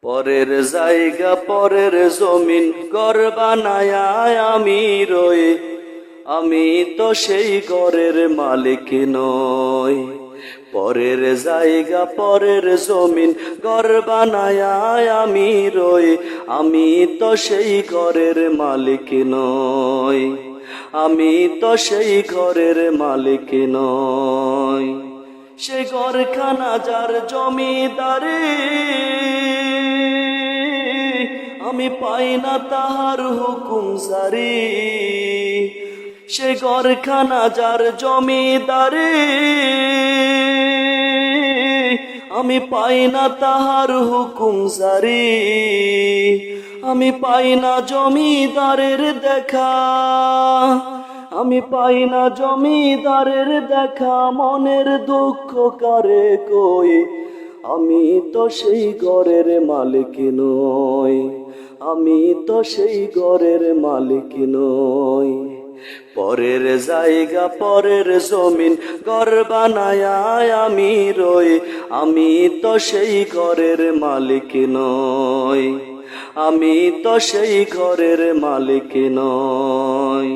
পরের জায়গা পরের জমিন ঘর বানায়া আমি রই, আমি তো সেই ঘরের মালিক নই। পরের জায়গা পরের জমিন ঘর বানায়া আমি রই, আমি তো সেই ঘরের মালিক নই, আমি তো সেই ঘরের মালিক নই। সে ঘরখানা যার জমিদারি, আমি পাই না তাহার হুকুম জারি। সে ঘরখানা যার জমিদারি, আমি পাই না তাহার হুকুম জারি। আমি পাই না জমিদারের দেখা, আমি পাই না জমিদারের দেখা, মনের দুঃখ কারে কই, আমি তো সেই ঘরের মালিক নই, আমি তো সেই ঘরের মালিক নই। পরের জায়গা পরের জমিন ঘর বানায়া আমি রই, আমি তো সেই ঘরের মালিক নই, আমি তো সেই ঘরের মালিক নই।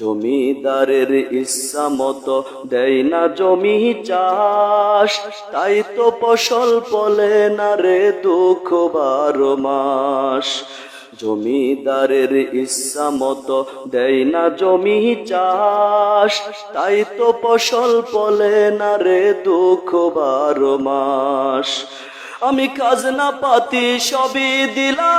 জমিদারের ইচ্ছা মতো দেয় না জমি চাষ, তাই তো ফসল ফলে না রে দুঃখ 12 মাস। জমিদারের ইচ্ছা মতো দেয় না জমি চাষ, তাই তো ফসল ফলে না রে দুঃখ 12 মাস। আমি খাজনা পাতি সবই দিলাম,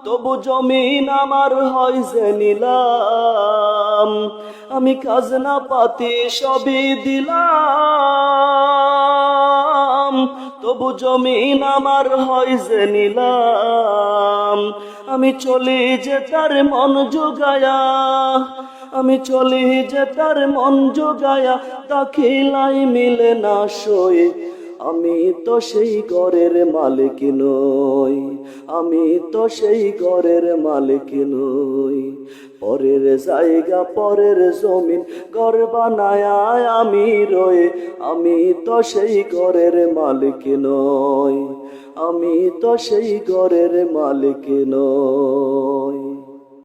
তবু জমিন আমার হয় যে নিলাম। আমি খাজনা পাতি সবই দিলাম, তবু জমিন আমার হয় যে নিলাম। আমি চলি যে তার মন জোগায়া, আমি চলি যে তার মন জোগায়া, দাখিলাই মিলে না সই, আমি তো সেই ঘরের মালিক নই, আমি তো সেই ঘরের মালিক নই। পরের জায়গা পরের জমিন ঘর বানায়া আমি রই, আমি তো সেই ঘরের মালিক নই, আমি তো সেই ঘরের মালিক নই।